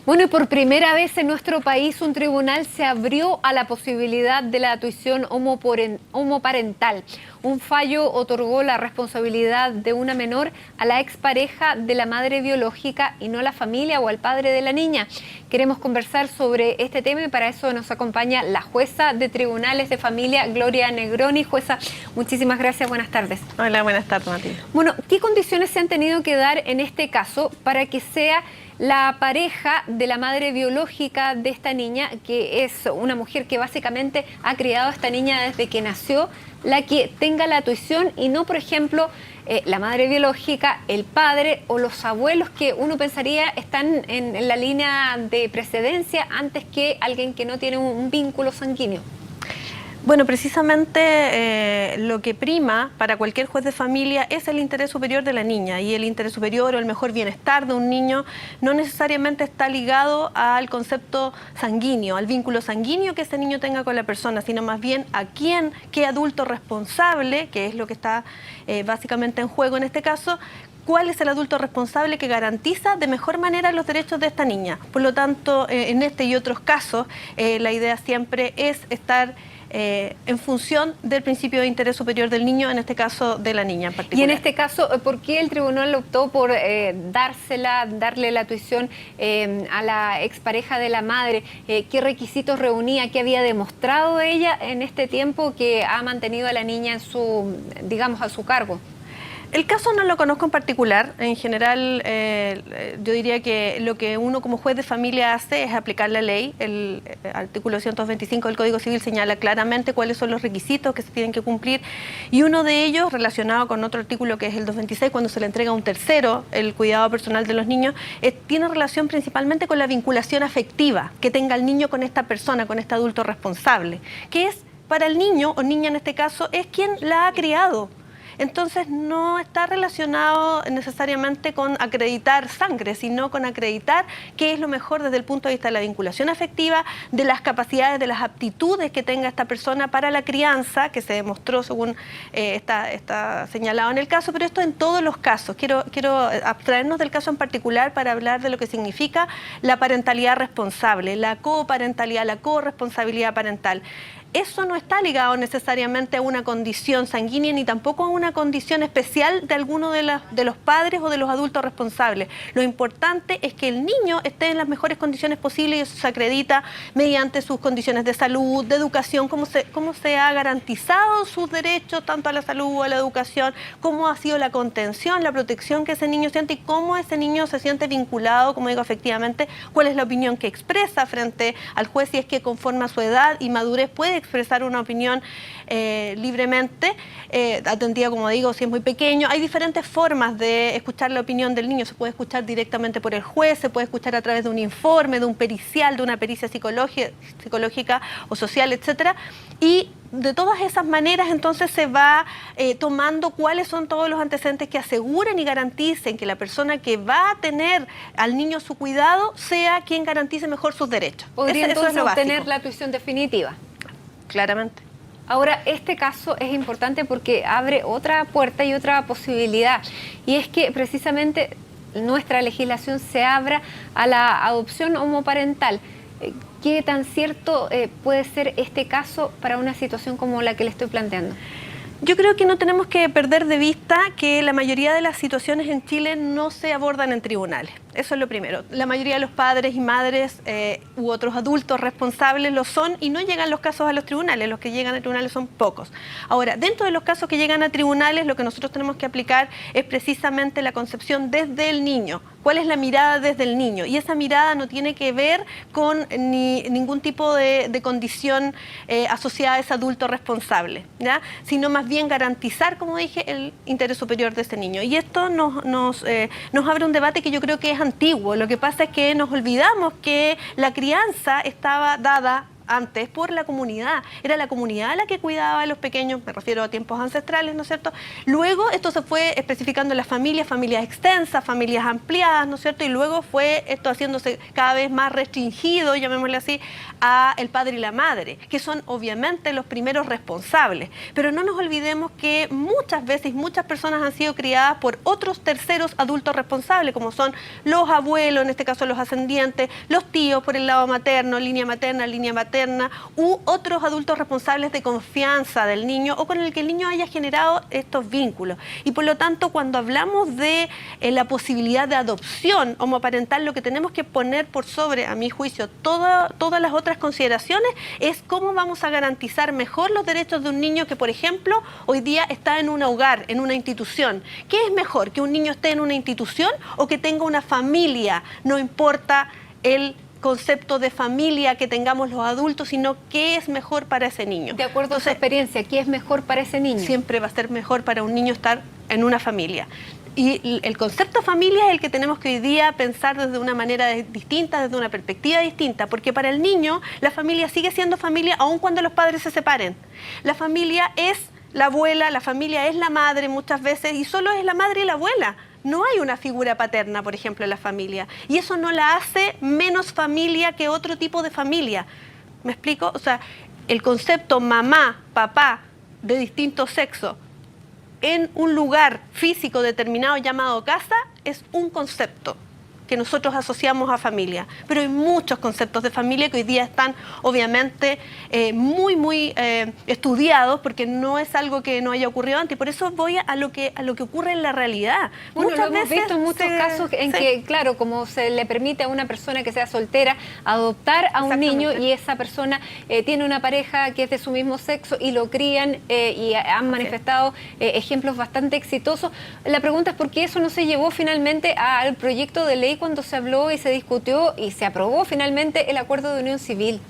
Bueno, y por primera vez en nuestro país un tribunal se abrió a la posibilidad de la tuición homoparental. Un fallo otorgó la responsabilidad de una menor a la expareja de la madre biológica y no a la familia o al padre de la niña. Queremos conversar sobre este tema y para eso nos acompaña la jueza de Tribunales de Familia, Gloria Negroni. Jueza, muchísimas gracias, buenas tardes. Hola, buenas tardes, Matilde. Bueno, ¿qué condiciones se han tenido que dar en este caso para que sea la pareja de la madre biológica de esta niña, que es una mujer que básicamente ha criado a esta niña desde que nació, la que tenga la tuición y no, por ejemplo, la madre biológica, el padre o los abuelos que uno pensaría están en la línea de precedencia antes que alguien que no tiene un vínculo sanguíneo? Bueno, precisamente lo que prima para cualquier juez de familia es el interés superior de la niña, y el interés superior o el mejor bienestar de un niño no necesariamente está ligado al concepto sanguíneo, al vínculo sanguíneo que ese niño tenga con la persona, sino más bien a quién, qué adulto responsable, que es lo que está básicamente en juego en este caso, cuál es el adulto responsable que garantiza de mejor manera los derechos de esta niña. Por lo tanto, en este y otros casos, la idea siempre es estar en función del principio de interés superior del niño, en este caso de la niña en particular. Y en este caso, ¿por qué el tribunal optó por darle la tuición a la expareja de la madre? ¿Qué requisitos reunía? ¿Qué había demostrado ella en este tiempo que ha mantenido a la niña en su, digamos, a su cargo? El caso no lo conozco en particular. En general, yo diría que lo que uno como juez de familia hace es aplicar la ley. El artículo 125 del Código Civil señala claramente cuáles son los requisitos que se tienen que cumplir, y uno de ellos, relacionado con otro artículo que es el 226, cuando se le entrega a un tercero el cuidado personal de los niños, tiene relación principalmente con la vinculación afectiva que tenga el niño con esta persona, con este adulto responsable, que es para el niño o niña en este caso, es quien la ha criado. Entonces no está relacionado necesariamente con acreditar sangre, sino con acreditar qué es lo mejor desde el punto de vista de la vinculación afectiva, de las capacidades, de las aptitudes que tenga esta persona para la crianza, que se demostró según está señalado en el caso, pero esto en todos los casos. Quiero abstraernos del caso en particular para hablar de lo que significa la parentalidad responsable, la coparentalidad, la corresponsabilidad parental. Eso no está ligado necesariamente a una condición sanguínea ni tampoco a una condición especial de alguno de los padres o de los adultos responsables. Lo importante es que el niño esté en las mejores condiciones posibles, y eso se acredita mediante sus condiciones de salud, de educación, cómo se ha garantizado sus derechos tanto a la salud o a la educación, cómo ha sido la contención, la protección que ese niño siente y cómo ese niño se siente vinculado, como digo, efectivamente, cuál es la opinión que expresa frente al juez, si es que conforme a su edad y madurez puede expresar una opinión libremente, atendida, como digo, si es muy pequeño. Hay diferentes formas de escuchar la opinión del niño. Se puede escuchar directamente por el juez, se puede escuchar a través de un informe, de un pericial, de una pericia psicológica o social, etcétera. Y de todas esas maneras, entonces, se va tomando cuáles son todos los antecedentes que aseguren y garanticen que la persona que va a tener al niño su cuidado sea quien garantice mejor sus derechos. ¿Podría Eso entonces es lo obtener básico. la tuición definitiva? Claramente. Ahora, este caso es importante porque abre otra puerta y otra posibilidad, y es que precisamente nuestra legislación se abra a la adopción homoparental. ¿Qué tan cierto puede ser este caso para una situación como la que le estoy planteando? Yo creo que no tenemos que perder de vista que la mayoría de las situaciones en Chile no se abordan en tribunales. Eso es lo primero. La mayoría de los padres y madres u otros adultos responsables lo son y no llegan los casos a los tribunales. Los que llegan a tribunales son pocos. Ahora, dentro de los casos que llegan a tribunales, lo que nosotros tenemos que aplicar es precisamente la concepción desde el niño. ¿Cuál es la mirada desde el niño? Y esa mirada no tiene que ver con ningún tipo de condición asociada a ese adulto responsable, ¿ya? Sino más bien garantizar, como dije, el interés superior de ese niño. Y esto nos abre un debate que yo creo que es antiguo. Lo que pasa es que nos olvidamos que la crianza estaba dada antes por la comunidad. Era la comunidad la que cuidaba a los pequeños, me refiero a tiempos ancestrales, ¿no es cierto? Luego esto se fue especificando en las familias, familias extensas, familias ampliadas, ¿no es cierto? Y luego fue esto haciéndose cada vez más restringido, llamémosle así, a el padre y la madre, que son obviamente los primeros responsables. Pero no nos olvidemos que muchas veces muchas personas han sido criadas por otros terceros adultos responsables, como son los abuelos, en este caso los ascendientes, los tíos por el lado materno, línea materna, línea materna, u otros adultos responsables de confianza del niño o con el que el niño haya generado estos vínculos. Y por lo tanto, cuando hablamos de la posibilidad de adopción homoparental, lo que tenemos que poner por sobre, a mi juicio, todas las otras consideraciones es cómo vamos a garantizar mejor los derechos de un niño que, por ejemplo, hoy día está en un hogar, en una institución. ¿Qué es mejor? ¿Que un niño esté en una institución o que tenga una familia? No importa el concepto de familia que tengamos los adultos, sino qué es mejor para ese niño. De acuerdo a su experiencia, ¿qué es mejor para ese niño? Siempre va a ser mejor para un niño estar en una familia. Y el concepto familia es el que tenemos que hoy día pensar desde una manera distinta, desde una perspectiva distinta, porque para el niño la familia sigue siendo familia aun cuando los padres se separen. La familia es la abuela, la familia es la madre muchas veces y solo es la madre y la abuela. No hay una figura paterna, por ejemplo, en la familia. Y eso no la hace menos familia que otro tipo de familia. ¿Me explico? O sea, el concepto mamá, papá de distinto sexo en un lugar físico determinado llamado casa es un concepto que nosotros asociamos a familia, pero hay muchos conceptos de familia que hoy día están obviamente muy estudiados, porque no es algo que no haya ocurrido antes, y por eso voy a lo que ocurre en la realidad. Bueno, muchas lo hemos visto en muchos casos en que, claro, como se le permite a una persona que sea soltera adoptar a un niño y esa persona tiene una pareja que es de su mismo sexo y lo crían y han manifestado ejemplos bastante exitosos. La pregunta es por qué eso no se llevó finalmente al proyecto de ley cuando se habló y se discutió y se aprobó finalmente el acuerdo de unión civil.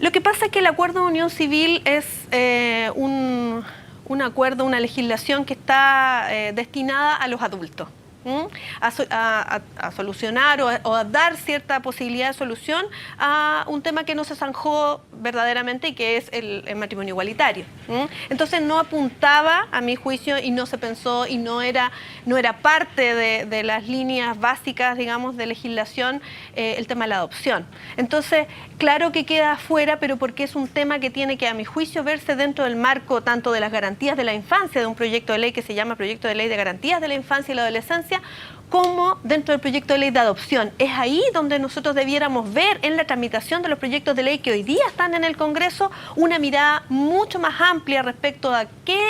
Lo que pasa es que el acuerdo de unión civil es un acuerdo, una legislación que está destinada a los adultos. A solucionar o a dar cierta posibilidad de solución a un tema que no se zanjó verdaderamente y que es el matrimonio igualitario. Entonces no apuntaba, a mi juicio, y no se pensó y no era parte de las líneas básicas, digamos, de legislación el tema de la adopción. Entonces, claro que queda afuera, pero porque es un tema que tiene que, a mi juicio, verse dentro del marco tanto de las garantías de la infancia, de un proyecto de ley que se llama Proyecto de Ley de Garantías de la Infancia y la Adolescencia, como dentro del proyecto de ley de adopción. Es ahí donde nosotros debiéramos ver en la tramitación de los proyectos de ley que hoy día están en el Congreso una mirada mucho más amplia respecto a qué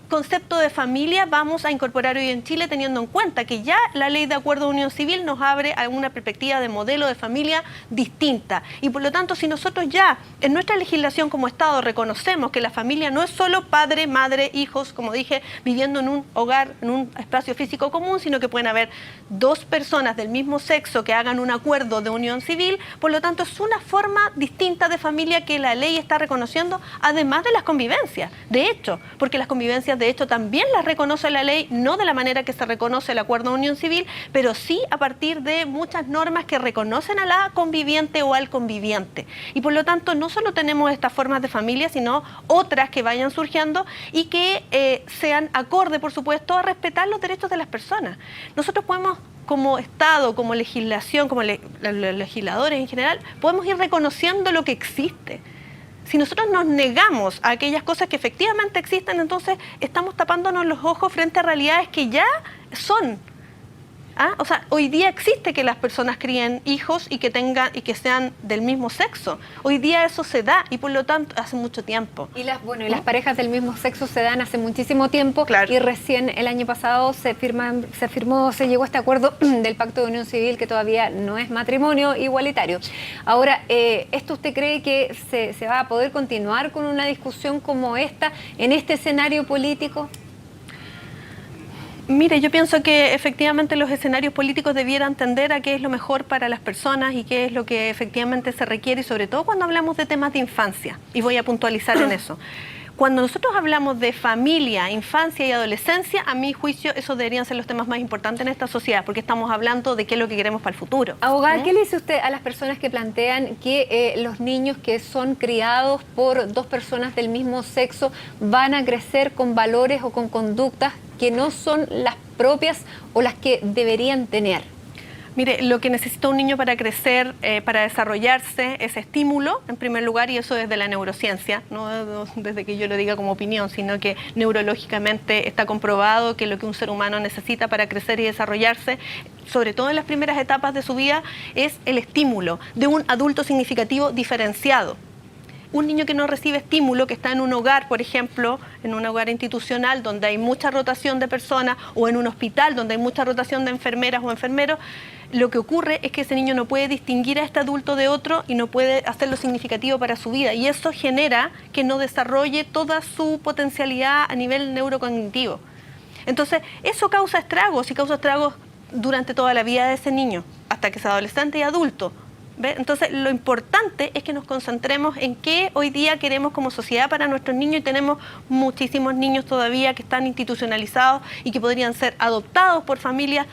concepto de familia vamos a incorporar hoy en Chile, teniendo en cuenta que ya la ley de acuerdo de unión civil nos abre a una perspectiva de modelo de familia distinta. Y por lo tanto, si nosotros ya en nuestra legislación como Estado reconocemos que la familia no es solo padre, madre, hijos, como dije, viviendo en un hogar, en un espacio físico común, sino que pueden haber dos personas del mismo sexo que hagan un acuerdo de unión civil, por lo tanto es una forma distinta de familia que la ley está reconociendo, además de las convivencias. De hecho, porque las convivencias de hecho también las reconoce la ley, no de la manera que se reconoce el acuerdo de unión civil, pero sí a partir de muchas normas que reconocen a la conviviente o al conviviente. Y por lo tanto no solo tenemos estas formas de familia, sino otras que vayan surgiendo y que sean acorde, por supuesto, a respetar los derechos de las personas. Nosotros podemos, como Estado, como legislación, como los legisladores en general, podemos ir reconociendo lo que existe. Si nosotros nos negamos a aquellas cosas que efectivamente existen, entonces estamos tapándonos los ojos frente a realidades que ya son. O sea, hoy día existe que las personas críen hijos y que tengan y que sean del mismo sexo. Se día eso se da y por lo tanto hace mucho tiempo. Y las parejas del mismo sexo se dan hace muchísimo tiempo, claro. Y recién el año pasado se llegó a este acuerdo del Pacto de Unión Civil que todavía no es matrimonio igualitario. Ahora, ¿esto usted cree que se va a poder continuar con una discusión como esta en este escenario político? Mire, yo pienso que efectivamente los escenarios políticos debieran tender a qué es lo mejor para las personas y qué es lo que efectivamente se requiere, y sobre todo cuando hablamos de temas de infancia, y voy a puntualizar en eso. Cuando nosotros hablamos de familia, infancia y adolescencia, a mi juicio, esos deberían ser los temas más importantes en esta sociedad, porque estamos hablando de qué es lo que queremos para el futuro. Abogada, ¿qué le dice usted a las personas que plantean que los niños que son criados por dos personas del mismo sexo van a crecer con valores o con conductas que no son las propias o las que deberían tener? Mire, lo que necesita un niño para crecer, para desarrollarse, es estímulo, en primer lugar, y eso desde la neurociencia, no desde que yo lo diga como opinión, sino que neurológicamente está comprobado que lo que un ser humano necesita para crecer y desarrollarse, sobre todo en las primeras etapas de su vida, es el estímulo de un adulto significativo diferenciado. Un niño que no recibe estímulo, que está en un hogar, por ejemplo, en un hogar institucional donde hay mucha rotación de personas, o en un hospital donde hay mucha rotación de enfermeras o enfermeros, lo que ocurre es que ese niño no puede distinguir a este adulto de otro y no puede hacerlo significativo para su vida. Y eso genera que no desarrolle toda su potencialidad a nivel neurocognitivo. Entonces, eso causa estragos, y causa estragos durante toda la vida de ese niño, hasta que es adolescente y adulto. ¿Ve? Entonces, lo importante es que nos concentremos en qué hoy día queremos como sociedad para nuestros niños, y tenemos muchísimos niños todavía que están institucionalizados y que podrían ser adoptados por familias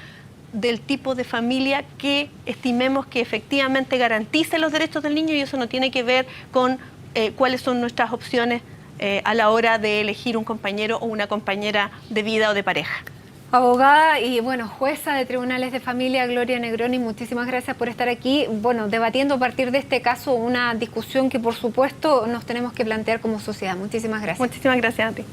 del tipo de familia que estimemos que efectivamente garantice los derechos del niño, y eso no tiene que ver con cuáles son nuestras opciones a la hora de elegir un compañero o una compañera de vida o de pareja. Abogada y jueza de tribunales de familia, Gloria Negroni, muchísimas gracias por estar aquí, debatiendo a partir de este caso una discusión que por supuesto nos tenemos que plantear como sociedad. Muchísimas gracias. Muchísimas gracias a ti.